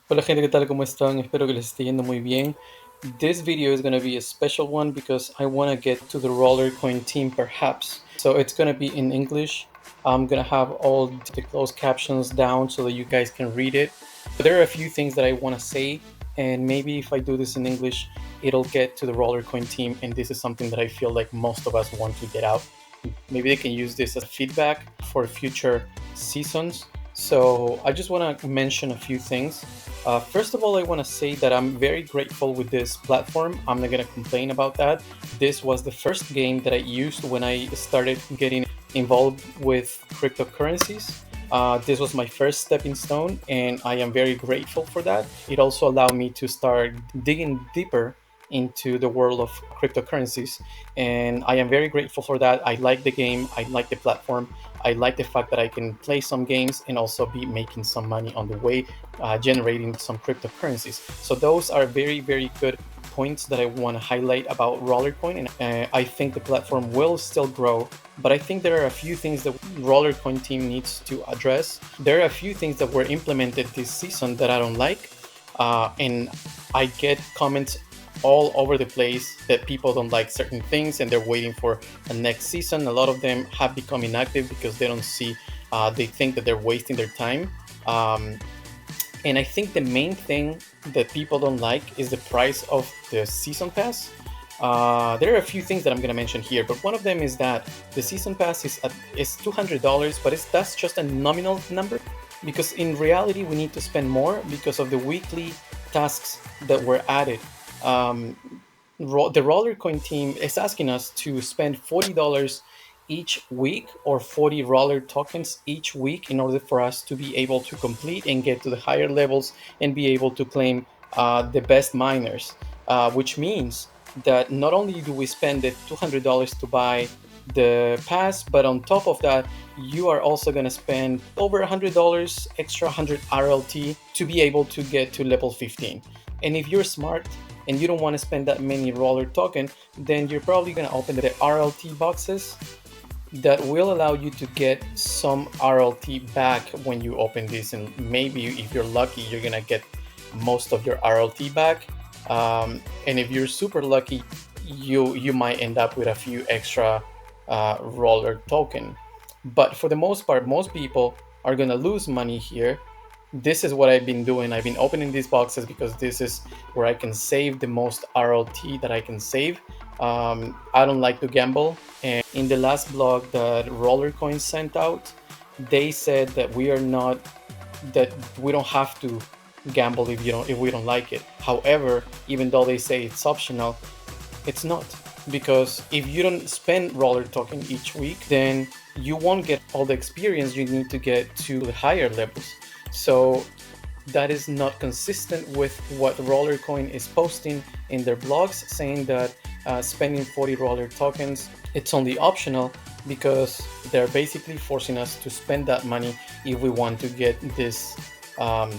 Hola gente, ¿qué tal? ¿Cómo están? Espero que les esté yendo muy bien. This video is going to be a special one because I want to get to the roller coin team perhaps. So it's going to be in English. I'm going to have all the closed captions down so that you guys can read it. But there are a few things that I want to say, and maybe if I do this in English, it'll get to the roller coin team, and this is something that I feel like most of us want to get out. Maybe they can use this as feedback for future seasons. So I just want to mention a few things. First of all, I want to say that I'm very grateful with this platform. I'm not going to complain about that. This was the first game that I used when I started getting involved with cryptocurrencies. This was my first stepping stone, and I am very grateful for that. It also allowed me to start digging deeper into the world of cryptocurrencies, and I am very grateful for that. I like the game, I like the platform, I like the fact that I can play some games and also be making some money on the way, generating some cryptocurrencies. So those are very, very good points that I want to highlight about Rollercoin, and I think the platform will still grow. But I think there are a few things that Rollercoin team needs to address. There are a few things that were implemented this season that I don't like, and I get comments all over the place that people don't like certain things and they're waiting for a next season. A lot of them have become inactive because they don't see, they think that they're wasting their time. Um, and I think the main thing that people don't like is the price of the season pass. There are a few things that I'm going to mention here, but one of them is that the season pass is $200, but that's just a nominal number because in reality we need to spend more because of the weekly tasks that were added. Um, the Rollercoin team is asking us to spend $40 each week or 40 roller tokens each week in order for us to be able to complete and get to the higher levels and be able to claim the best miners, which means that not only do we spend the $200 to buy the pass, but on top of that, you are also going to spend over $100 extra 100 RLT to be able to get to level 15. And if you're smart and you don't want to spend that many roller token, then you're probably going to open the RLT boxes that will allow you to get some RLT back when you open this, and maybe if you're lucky you're gonna get most of your RLT back, and if you're super lucky you might end up with a few extra roller token. But for the most part, most people are gonna lose money here. This is what I've been doing. I've been opening these boxes because this is where I can save the most RLT that I can save. I don't like to gamble, and in the last blog that Rollercoin sent out, they said that we don't have to gamble if we don't like it. However, even though they say it's optional, it's not, because if you don't spend roller token each week, then you won't get all the experience you need to get to the higher levels. So that is not consistent with what Rollercoin is posting in their blogs, saying that spending 40 roller tokens, it's only optional, because they're basically forcing us to spend that money if we want to get this um,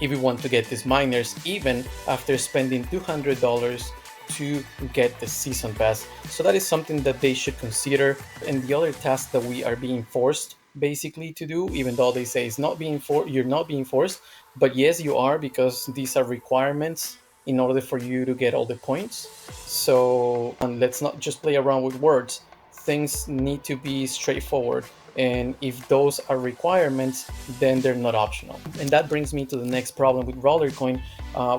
if we want to get these miners, even after spending $200 to get the season pass. So that is something that they should consider. And the other task that we are being forced basically to do, even though they say it's not being you're not being forced, but yes you are, because these are requirements in order for you to get all the points. So, and let's not just play around with words. Things need to be straightforward, and if those are requirements, then they're not optional. And that brings me to the next problem with Rollercoin,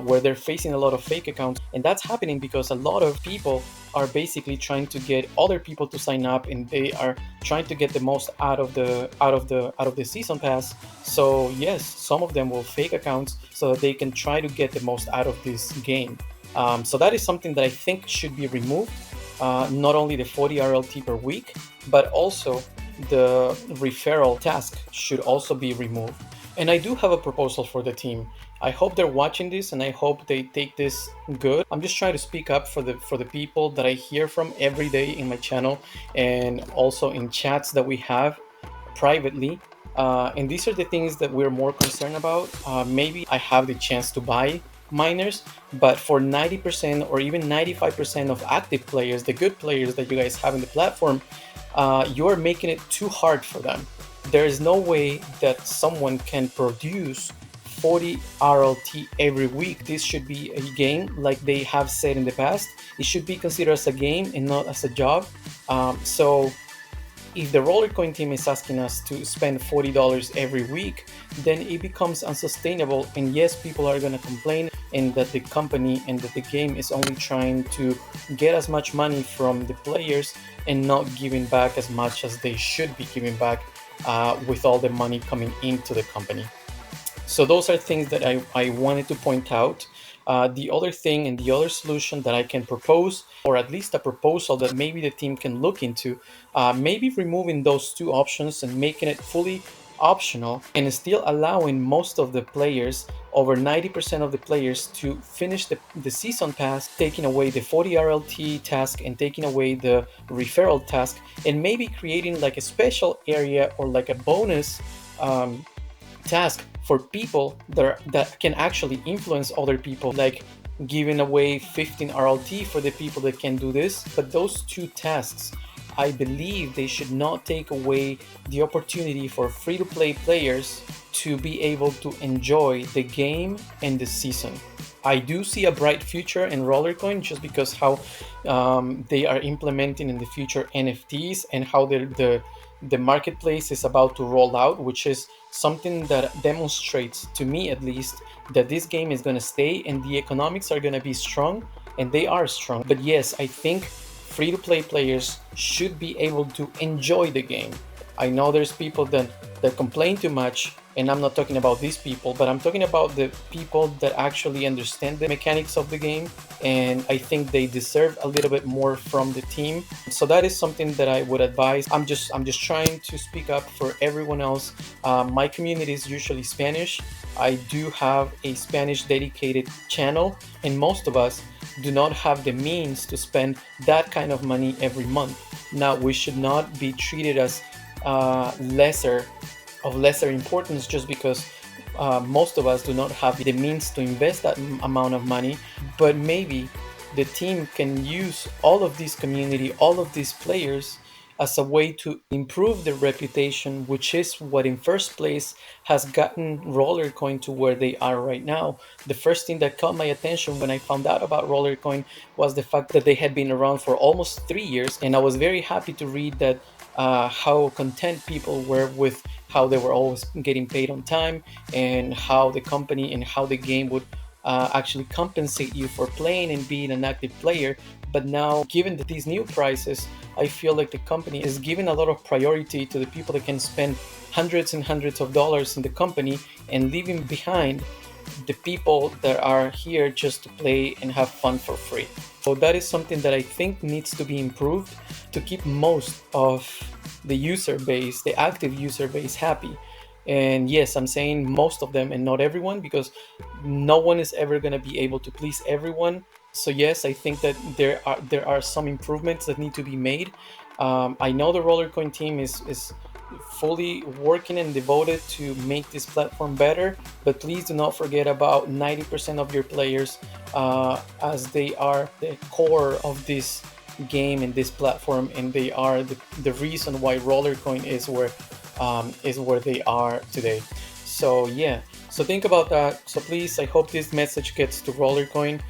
where they're facing a lot of fake accounts, and that's happening because a lot of people are basically trying to get other people to sign up, and they are trying to get the most out of the season pass. So yes, some of them will fake accounts so that they can try to get the most out of this game. So that is something that I think should be removed. Not only the 40 RLT per week, but also the referral task should also be removed. And I do have a proposal for the team. I hope they're watching this, and I hope they take this good. I'm just trying to speak up for the people that I hear from every day in my channel, and also in chats that we have privately. And these are the things that we're more concerned about. Maybe I have the chance to buy miners, but for 90% or even 95% of active players, the good players that you guys have in the platform, you're making it too hard for them. There is no way that someone can produce 40 RLT every week. This should be a game, like they have said in the past. It should be considered as a game and not as a job. So if the Rollercoin team is asking us to spend $40 every week, then it becomes unsustainable. And yes, people are going to complain, and that the company and that the game is only trying to get as much money from the players and not giving back as much as they should be giving back with all the money coming into the company. So those are things that I wanted to point out. The other thing and the other solution that I can propose, or at least a proposal that maybe the team can look into, maybe removing those two options and making it fully optional, and still allowing most of the players, over 90% of the players, to finish the season pass, taking away the 40 RLT task and taking away the referral task, and maybe creating like a special area or like a bonus task for people that can actually influence other people, like giving away 15 RLT for the people that can do this. But those two tasks, I believe they should not take away the opportunity for free-to-play players to be able to enjoy the game and the season. I do see a bright future in Rollercoin, just because how they are implementing in the future NFTs, and how the marketplace is about to roll out, which is something that demonstrates, to me at least, that this game is going to stay and the economics are going to be strong, and they are strong. But yes, I think free-to-play players should be able to enjoy the game. I know there's people that complain too much, and I'm not talking about these people, but I'm talking about the people that actually understand the mechanics of the game, and I think they deserve a little bit more from the team. So that is something that I would advise. I'm just trying to speak up for everyone else. My community is usually Spanish. I do have a Spanish dedicated channel, and most of us do not have the means to spend that kind of money every month. Now, we should not be treated as lesser importance just because most of us do not have the means to invest that amount of money. But maybe the team can use all of this community, all of these players, as a way to improve their reputation, which is what in first place has gotten Rollercoin to where they are right now. The first thing that caught my attention when I found out about Rollercoin was the fact that they had been around for almost 3 years, and I was very happy to read that how content people were with how they were always getting paid on time, and how the company and how the game would actually compensate you for playing and being an active player. But now, given these new prices, I feel like the company is giving a lot of priority to the people that can spend hundreds and hundreds of dollars in the company, and leaving behind the people that are here just to play and have fun for free. So that is something that I think needs to be improved to keep most of the user base, the active user base, happy. And yes, I'm saying most of them and not everyone, because no one is ever going to be able to please everyone. So yes, I think that there are some improvements that need to be made. I know the Rollercoin team is fully working and devoted to make this platform better, but please do not forget about 90% of your players, as they are the core of this game and this platform, and they are the reason why Rollercoin is where they are today. So yeah, so think about that. So please, I hope this message gets to Rollercoin,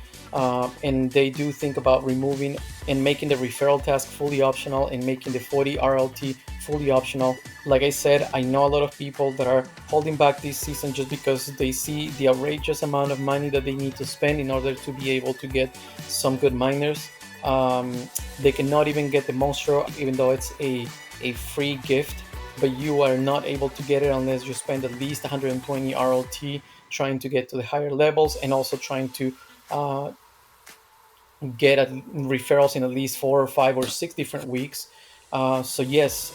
and they do think about removing and making the referral task fully optional, and making the 40 RLT fully optional. Like I said, I know a lot of people that are holding back this season just because they see the outrageous amount of money that they need to spend in order to be able to get some good miners. They cannot even get the Monstro, even though it's a free gift, but you are not able to get it unless you spend at least 120 RLT trying to get to the higher levels, and also trying to get referrals in at least 4 or 5 or 6 different weeks. So yes,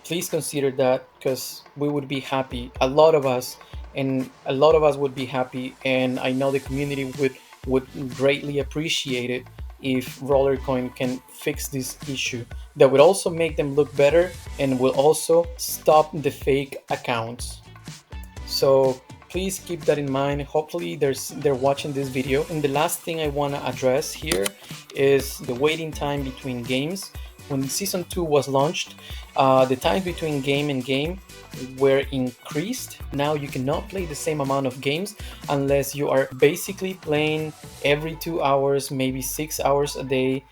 please consider that, because we would be happy, a lot of us would be happy, and I know the community would greatly appreciate it if Rollercoin can fix this issue. That would also make them look better, and will also stop the fake accounts. So please keep that in mind. Hopefully they're watching this video. And the last thing I want to address here is the waiting time between games. when season 2 was launched, the time between game and game were increased. Now you cannot play the same amount of games unless you are basically playing every 2 hours, maybe 6 hours a day,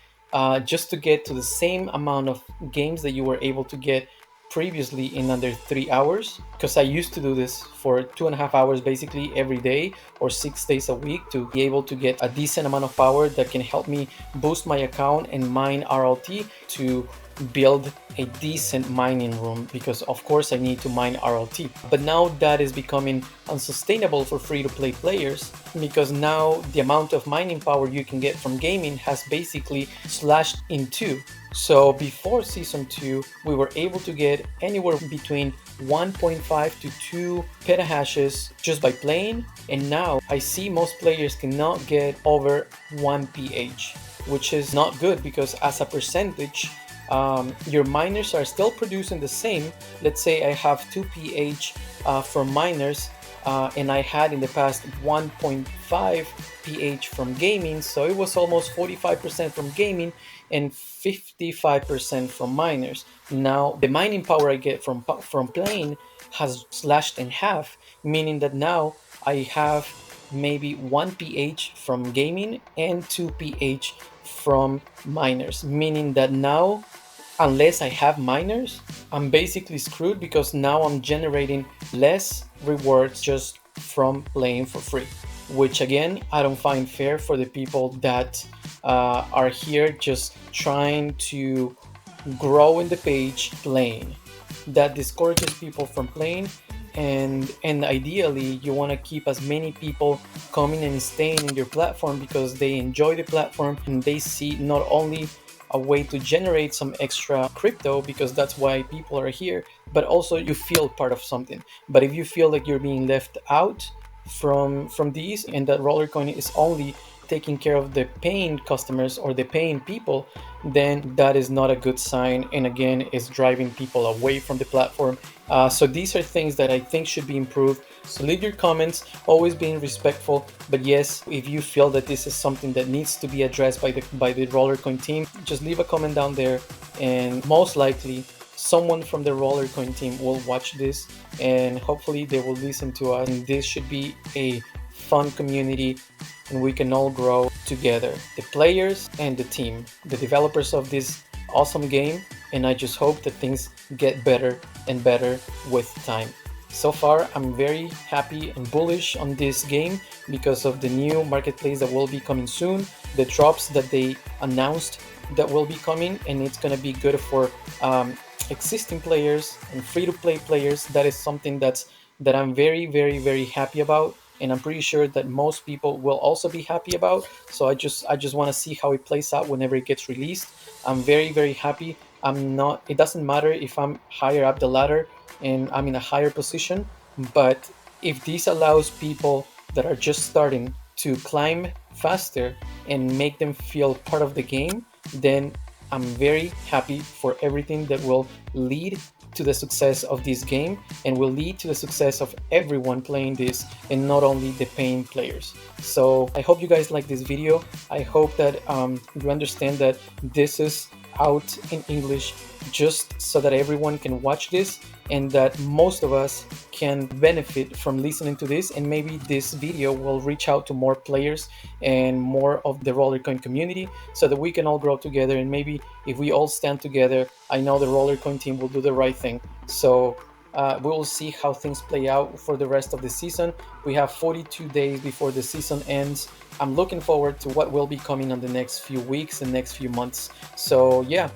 just to get to the same amount of games that you were able to get previously in under 3 hours. Because I used to do this for 2.5 hours basically every day or 6 days a week to be able to get a decent amount of power that can help me boost my account and mine RLT to build a decent mining room, because of course I need to mine RLT. But now that is becoming unsustainable for free-to-play players, because now the amount of mining power you can get from gaming has basically slashed in two. So before season 2, we were able to get anywhere between 1.5 to 2 petahashes just by playing, and now I see most players cannot get over 1 pH, which is not good, because as a percentage, your miners are still producing the same. Let's say I have 2 pH from miners, and I had in the past 1.5 pH from gaming, so it was almost 45% from gaming and 55% from miners. Now the mining power I get from playing has slashed in half, meaning that now I have maybe 1 pH from gaming and 2 pH from miners, meaning that now, unless I have miners, I'm basically screwed, because now I'm generating less rewards just from playing for free, which again, I don't find fair for the people that are here just trying to grow in the page playing. That discourages people from playing, and ideally you want to keep as many people coming and staying in your platform because they enjoy the platform and they see not only a way to generate some extra crypto, because that's why people are here, but also you feel part of something. But if you feel like you're being left out from these, and that Rollercoin is only taking care of the paying customers or the paying people, then that is not a good sign, and again is driving people away from the platform. So these are things that I think should be improved. So leave your comments, always being respectful. But yes, if you feel that this is something that needs to be addressed by the Rollercoin team, just leave a comment down there, and most likely someone from the Rollercoin team will watch this, and hopefully they will listen to us. And this should be a fun community, and we can all grow together, the players and the team, the developers of this awesome game. And I just hope that things get better and better with time. So far, I'm very happy and bullish on this game because of the new marketplace that will be coming soon, the drops that they announced that will be coming, and it's going to be good for existing players and free-to-play players. That is something that I'm very, very, very happy about, and I'm pretty sure that most people will also be happy about. So I just want to see how it plays out whenever it gets released. I'm very, very happy. It doesn't matter if I'm higher up the ladder and I'm in a higher position, but if this allows people that are just starting to climb faster and make them feel part of the game, then I'm very happy for everything that will lead to the success of this game and will lead to the success of everyone playing this, and not only the paying players. So I hope you guys like this video. I hope that you understand that this is out in English just so that everyone can watch this, and that most of us can benefit from listening to this, and maybe this video will reach out to more players and more of the Rollercoin community, so that we can all grow together. And maybe if we all stand together, I know the Rollercoin team will do the right thing. So we will see how things play out for the rest of the season. We have 42 days before the season ends. I'm looking forward to what will be coming on the next few weeks and next few months. So yeah,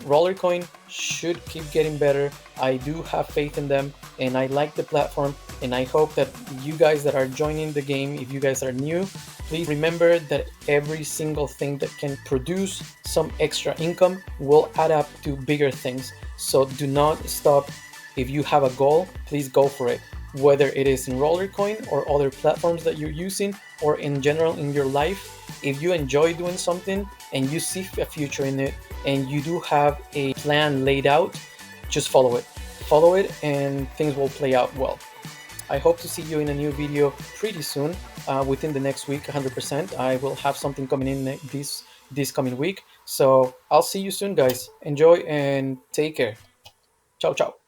Rollercoin should keep getting better. I do have faith in them, and I like the platform, and I hope that you guys that are joining the game, if you guys are new, please remember that every single thing that can produce some extra income will add up to bigger things. So do not stop. If you have a goal, please go for it. Whether it is in Rollercoin or other platforms that you're using, or in general in your life, if you enjoy doing something and you see a future in it, and you do have a plan laid out, just follow it. Follow it and things will play out well. I hope to see you in a new video pretty soon, within the next week, 100%. I will have something coming in this this coming week. So I'll see you soon, guys. Enjoy and take care. Ciao, ciao.